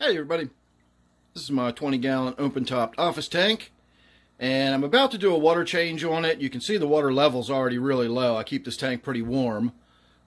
Hey everybody, this is my 20-gallon open-topped office tank, and I'm about to do a water change on it. You can see the water level's already really low. I keep this tank pretty warm.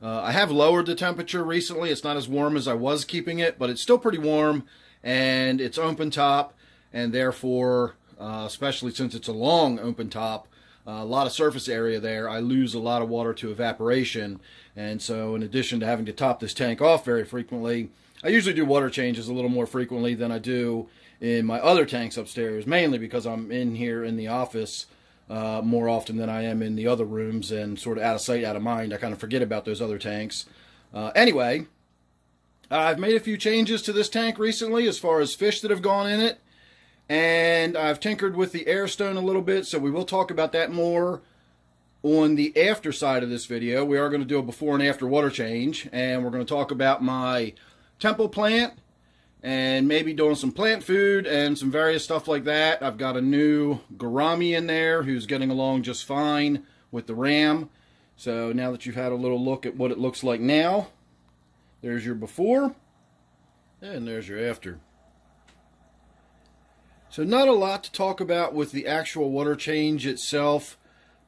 I have lowered the temperature recently. It's not as warm as I was keeping it, but it's still pretty warm, and it's open top, and therefore, especially since it's a long open top, a lot of surface area there, I lose a lot of water to evaporation. And so in addition to having to top this tank off very frequently, I usually do water changes a little more frequently than I do in my other tanks upstairs, mainly because I'm in here in the office more often than I am in the other rooms, and sort of out of sight, out of mind. I kind of forget about those other tanks. Anyway, I've made a few changes to this tank recently as far as fish that have gone in it, and I've tinkered with the air stone a little bit, so we will talk about that more on the after side of this video. We are going to do a before and after water change, and we're going to talk about my temple plant and maybe doing some plant food and some various stuff like that. I've got a new gourami in there who's getting along just fine with the ram. So now that you've had a little look at what it looks like now, there's your before and there's your after. So not a lot to talk about with the actual water change itself,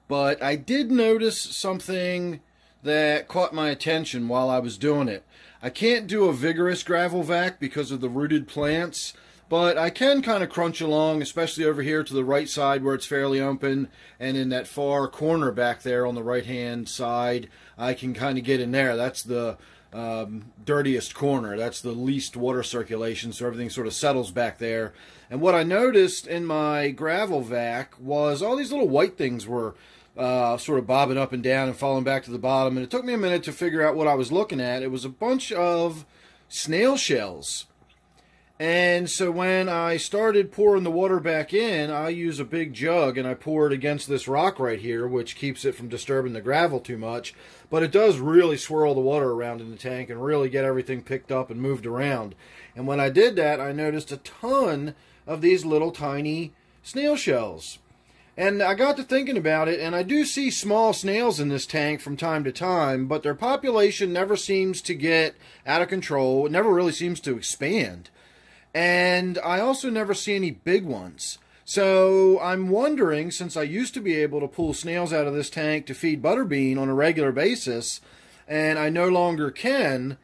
but I did notice something that caught my attention while I was doing it. I can't do a vigorous gravel vac because of the rooted plants, but I can kind of crunch along, especially over here to the right side where it's fairly open, and in that far corner back there on the right hand side, I can kind of get in there. That's the dirtiest corner. That's the least water circulation, so everything sort of settles back there. And what I noticed in my gravel vac was all these little white things were sort of bobbing up and down and falling back to the bottom, and it took me a minute to figure out what I was looking at. It was a bunch of snail shells. And so when I started pouring the water back in, I use a big jug and I pour it against this rock right here, which keeps it from disturbing the gravel too much, but it does really swirl the water around in the tank and really get everything picked up and moved around. And when I did that, I noticed a ton of these little tiny snail shells. And I got to thinking about it, and I do see small snails in this tank from time to time, but their population never seems to get out of control. It never really seems to expand. And I also never see any big ones. So I'm wondering, since I used to be able to pull snails out of this tank to feed butterbean on a regular basis, and I no longer can,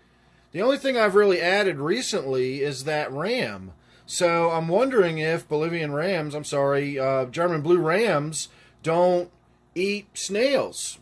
the only thing I've really added recently is that ram. So I'm wondering if Bolivian rams, German blue rams don't eat snails.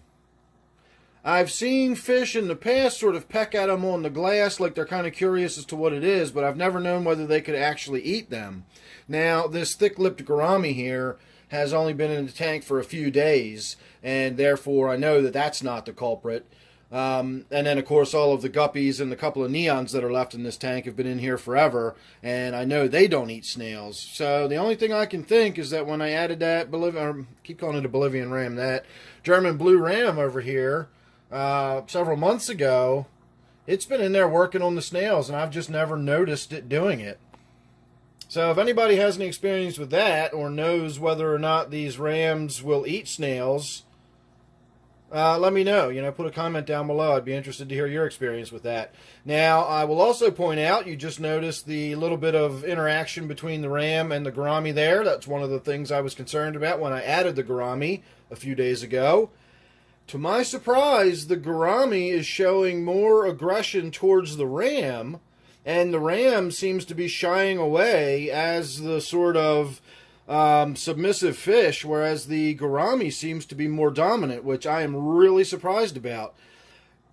I've seen fish in the past sort of peck at them on the glass like they're kind of curious as to what it is, but I've never known whether they could actually eat them. Now, this Thick Lipped Gourami here has only been in the tank for a few days, and therefore I know that that's not the culprit. And then, of course, all of the guppies and the couple of neons that are left in this tank have been in here forever, and I know they don't eat snails. So the only thing I can think is that when I added that keep calling it a Bolivian ram, that German blue ram over here several months ago, it's been in there working on the snails, and I've just never noticed it doing it. So if anybody has any experience with that, or knows whether or not these rams will eat snails, let me know. Put a comment down below. I'd be interested to hear your experience with that. Now, I will also point out, you just noticed the little bit of interaction between the ram and the gourami there. That's one of the things I was concerned about when I added the gourami a few days ago. To my surprise, the gourami is showing more aggression towards the ram, and the ram seems to be shying away as the sort of submissive fish, whereas the gourami seems to be more dominant, which I am really surprised about.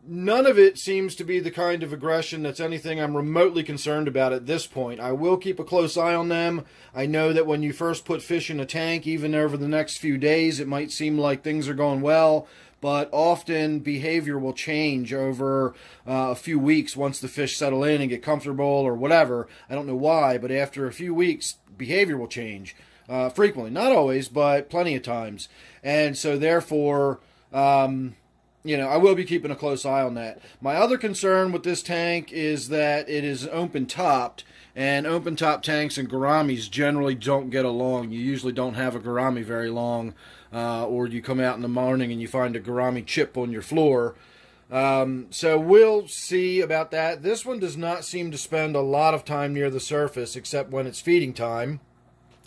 None of it seems to be the kind of aggression that's anything I'm remotely concerned about at this point. I will keep a close eye on them. I know that when you first put fish in a tank, even over the next few days, it might seem like things are going well, but often behavior will change over a few weeks once the fish settle in and get comfortable or whatever. I don't know why, but after a few weeks, behavior will change. Frequently, not always, but plenty of times. And so therefore, I will be keeping a close eye on that. My other concern with this tank is that it is open-topped, and open-top tanks and gouramis generally don't get along. You usually don't have a gourami very long, or you come out in the morning and you find a gourami chip on your floor. So we'll see about that. This one does not seem to spend a lot of time near the surface, except when it's feeding time.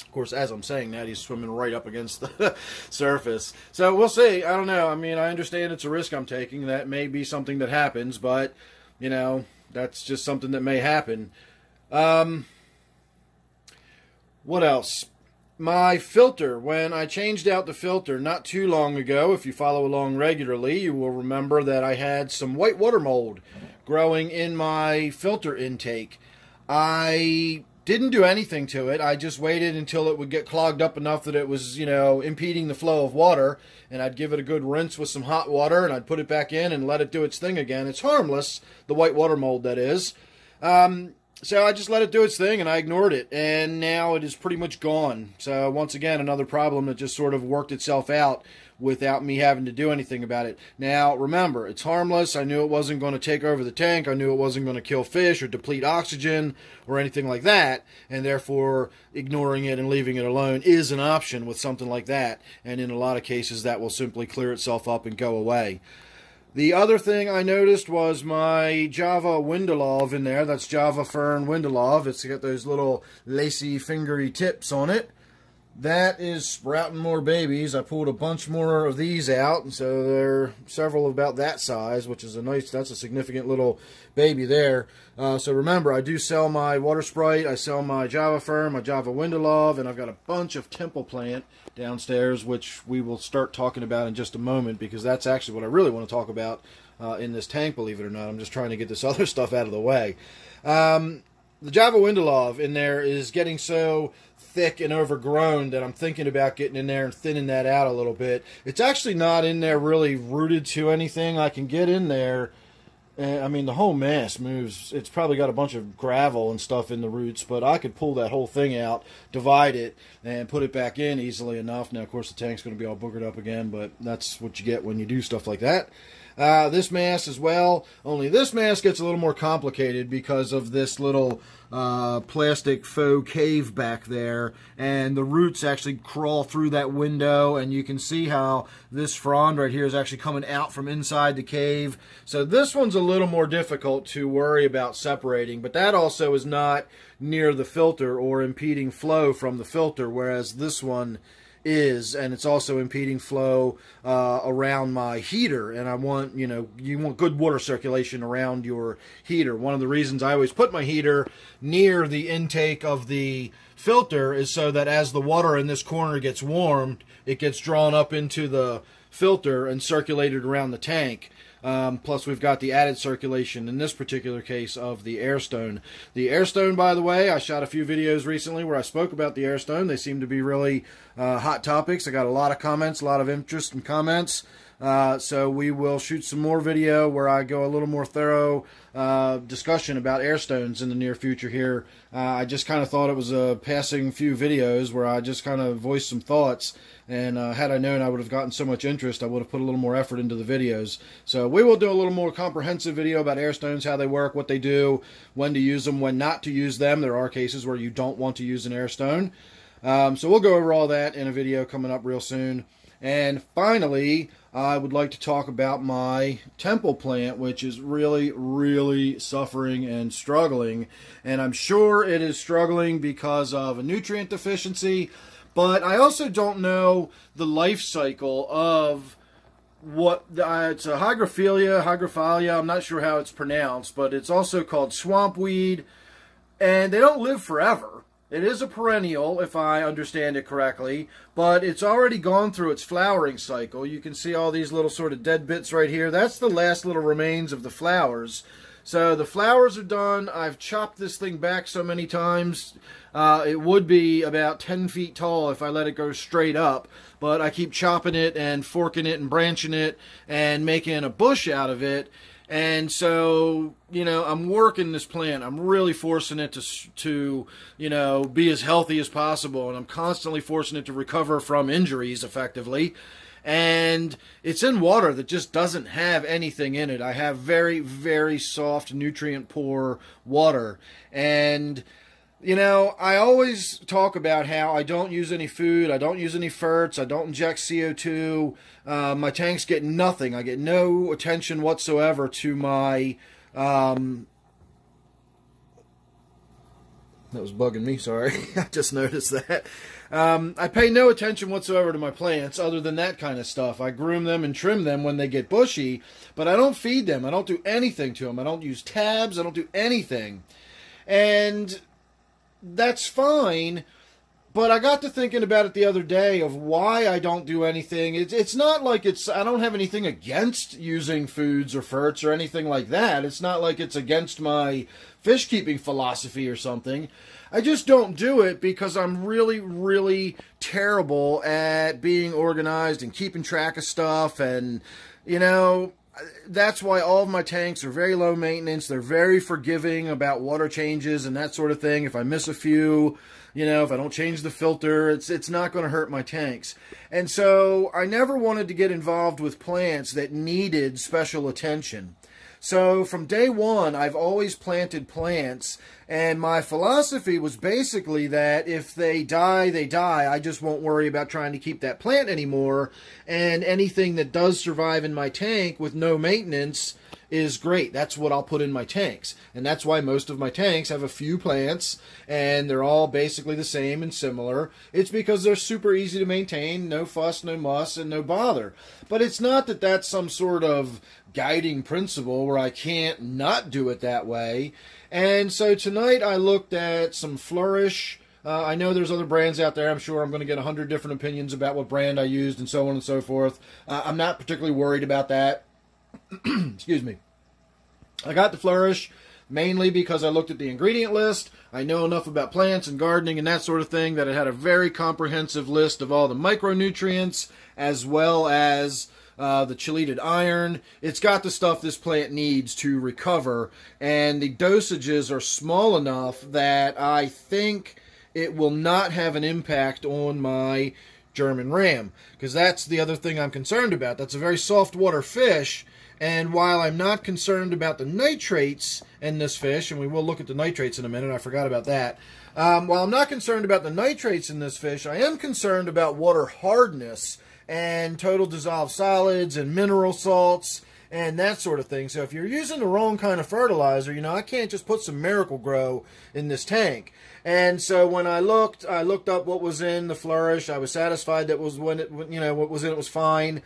Of course, as I'm saying that, he's swimming right up against the surface. So we'll see. I don't know. I mean, I understand it's a risk I'm taking. That may be something that happens, but, you know, that's just something that may happen. What else? My filter. When I changed out the filter not too long ago, if you follow along regularly, you will remember that I had some white water mold growing in my filter intake. I didn't do anything to it. I just waited until it would get clogged up enough that it was, you know, impeding the flow of water, and I'd give it a good rinse with some hot water, and I'd put it back in and let it do its thing again. It's harmless, the white water mold, that is. So I just let it do its thing, and I ignored it, and now it is pretty much gone. So once again, another problem that just sort of worked itself out without me having to do anything about it. Now, remember, it's harmless. I knew it wasn't going to take over the tank. I knew it wasn't going to kill fish or deplete oxygen or anything like that, and therefore ignoring it and leaving it alone is an option with something like that, and in a lot of cases that will simply clear itself up and go away. The other thing I noticed was my Java Windelov in there. That's Java Fern Windelov. It's got those little lacy, fingery tips on it. That is sprouting more babies. I pulled a bunch more of these out, and so there are several about that size, which is a nice, that's a significant little baby there. So remember, I do sell my Water Sprite, I sell my Java Fern, my Java Windelov, and I've got a bunch of Temple Plant downstairs, which we will start talking about in just a moment, because that's actually what I really want to talk about in this tank, believe it or not. I'm just trying to get this other stuff out of the way. The Java Windelov in there is getting so thick and overgrown that I'm thinking about getting in there and thinning that out a little bit. It's actually not in there really rooted to anything. I can get in there, and I mean the whole mass moves. It's probably got a bunch of gravel and stuff in the roots, but I could pull that whole thing out, divide it, and put it back in easily enough. Now of course the tank's going to be all boogered up again, but that's what you get when you do stuff like that. This mass as well, only this mass gets a little more complicated because of this little plastic faux cave back there, and the roots actually crawl through that window, and you can see how this frond right here is actually coming out from inside the cave. So this one's a little more difficult to worry about separating, but that also is not near the filter or impeding flow from the filter, whereas this one is, and it's also impeding flow around my heater, and I want, you know, you want good water circulation around your heater. One of the reasons I always put my heater near the intake of the filter is so that as the water in this corner gets warmed, it gets drawn up into the filter and circulated around the tank. Plus we've got the added circulation in this particular case of the airstone. The airstone, by the way, I shot a few videos recently where I spoke about the airstone. They seem to be really hot topics. I got a lot of comments, a lot of interest and comments. So we will shoot some more video where I go a little more thorough discussion about airstones in the near future here. I just kind of thought it was a passing few videos where I just kind of voiced some thoughts, and had I known I would have gotten so much interest, I would have put a little more effort into the videos. So we will do a little more comprehensive video about airstones, how they work, what they do, when to use them, when not to use them. There are cases where you don't want to use an airstone. So we'll go over all that in a video coming up real soon. And finally, I would like to talk about my Temple plant, which is really, really suffering and struggling. And I'm sure it is struggling because of a nutrient deficiency, but I also don't know the life cycle of what, it's a hygrophilia, I'm not sure how it's pronounced, but it's also called swampweed, and they don't live forever. It is a perennial, if I understand it correctly, but it's already gone through its flowering cycle. You can see all these little sort of dead bits right here. That's the last little remains of the flowers. So the flowers are done. I've chopped this thing back so many times. It would be about 10 feet tall if I let it go straight up, but I keep chopping it and forking it and branching it and making a bush out of it. And so, you know, I'm working this plant. I'm really forcing it to, you know, be as healthy as possible. And I'm constantly forcing it to recover from injuries effectively. And it's in water that just doesn't have anything in it. I have very, very soft, nutrient poor water. And You know, I always talk about how I don't use any food, I don't use any ferts, I don't inject CO2. My tanks get nothing. I get no attention whatsoever to my... that was bugging me, sorry. I just noticed that. I pay no attention whatsoever to my plants other than that kind of stuff. I groom them and trim them when they get bushy, but I don't feed them. I don't do anything to them. I don't use tabs. I don't do anything. And that's fine, but I got to thinking about it the other day of why I don't do anything. It's not like I don't have anything against using foods or ferts or anything like that. It's not like it's against my fish keeping philosophy or something. I just don't do it because I'm really, really terrible at being organized and keeping track of stuff. And, you know, that's why all of my tanks are very low maintenance. They're very forgiving about water changes and that sort of thing. If I miss a few, you know, if I don't change the filter, it's not going to hurt my tanks. And so I never wanted to get involved with plants that needed special attention. So from day one, I've always planted plants, and my philosophy was basically that if they die, they die. I just won't worry about trying to keep that plant anymore, and anything that does survive in my tank with no maintenance is great. That's what I'll put in my tanks, and that's why most of my tanks have a few plants, and they're all basically the same and similar. It's because they're super easy to maintain, no fuss, no muss, and no bother. But it's not that that's some sort of guiding principle where I can't not do it that way. And so tonight I looked at some Flourish. I know there's other brands out there. I'm sure I'm going to get 100 different opinions about what brand I used and so on and so forth. I'm not particularly worried about that. Excuse me. I got the Flourish mainly because I looked at the ingredient list. I know enough about plants and gardening and that sort of thing that it had a very comprehensive list of all the micronutrients as well as the chelated iron. It's got the stuff this plant needs to recover, and the dosages are small enough that I think it will not have an impact on my German ram, because that's the other thing I'm concerned about. That's a very soft water fish, and while I'm not concerned about the nitrates in this fish, and we will look at the nitrates in a minute, I forgot about that. While I'm not concerned about the nitrates in this fish, I am concerned about water hardness and total dissolved solids and mineral salts and that sort of thing. So if you're using the wrong kind of fertilizer, you know, I can't just put some Miracle Grow in this tank. And so when I looked up what was in the Flourish. I was satisfied that was what was in it was fine.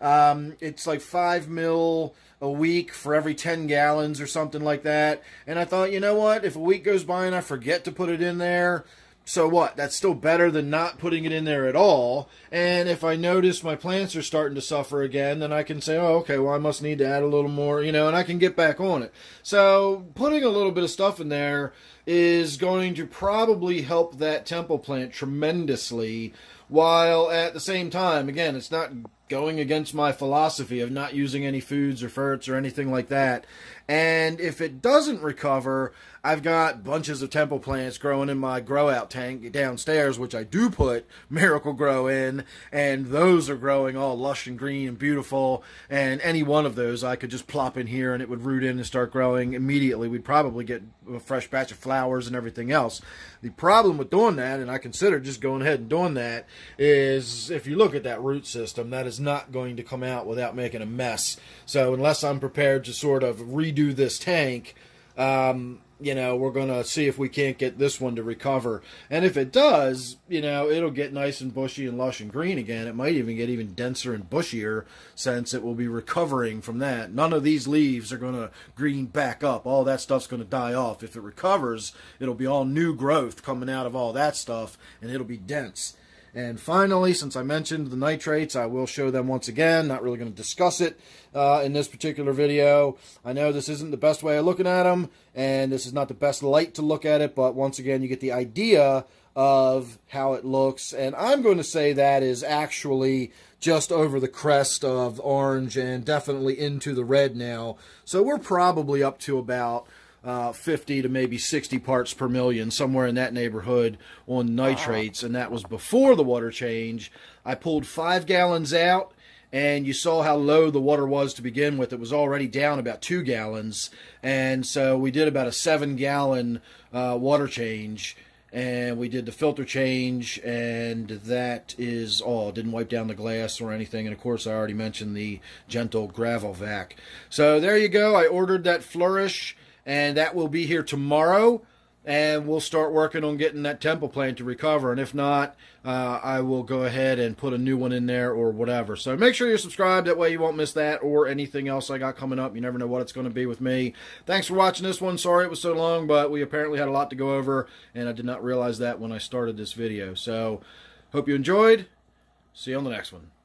It's like 5 mil a week for every 10 gallons or something like that. And I thought, you know what? If a week goes by and I forget to put it in there, so what? That's still better than not putting it in there at all. And if I notice my plants are starting to suffer again, then I can say, oh, okay, well, I must need to add a little more, you know, and I can get back on it. So putting a little bit of stuff in there is going to probably help that temple plant tremendously, while at the same time, again, it's not going against my philosophy of not using any foods or ferts or anything like that. And if it doesn't recover, I've got bunches of temple plants growing in my grow out tank downstairs, which I do put Miracle Grow in, and those are growing all lush and green and beautiful, and any one of those I could just plop in here and it would root in and start growing immediately. We'd probably get a fresh batch of flowers and everything else. The problem with doing that, and I consider just going ahead and doing that, is if you look at that root system, that is not going to come out without making a mess. So unless I'm prepared to sort of redo this tank, you know, we're going to see if we can't get this one to recover. And if it does, you know, it'll get nice and bushy and lush and green again. It might even get even denser and bushier since it will be recovering from that. None of these leaves are going to green back up. All that stuff's going to die off. If it recovers, it'll be all new growth coming out of all that stuff, and it'll be dense. And finally, since I mentioned the nitrates, I will show them once again. Not really going to discuss it in this particular video. I know this isn't the best way of looking at them, and this is not the best light to look at it, but once again, you get the idea of how it looks. And I'm going to say that is actually just over the crest of orange and definitely into the red now. So we're probably up to about 50 to maybe 60 parts per million, somewhere in that neighborhood on nitrates, and that was before the water change. I pulled 5 gallons out, and you saw how low the water was to begin with. It was already down about 2 gallons, and so we did about a 7-gallon water change, and we did the filter change, and that is all. Didn't wipe down the glass or anything, and of course I already mentioned the gentle gravel vac. So there you go. I ordered that Flourish, and that will be here tomorrow, and we'll start working on getting that temple plant to recover. And if not, I will go ahead and put a new one in there or whatever. So make sure you're subscribed. That way you won't miss that or anything else I got coming up. You never know what it's going to be with me. Thanks for watching this one. Sorry it was so long, but we apparently had a lot to go over, and I did not realize that when I started this video. So hope you enjoyed. See you on the next one.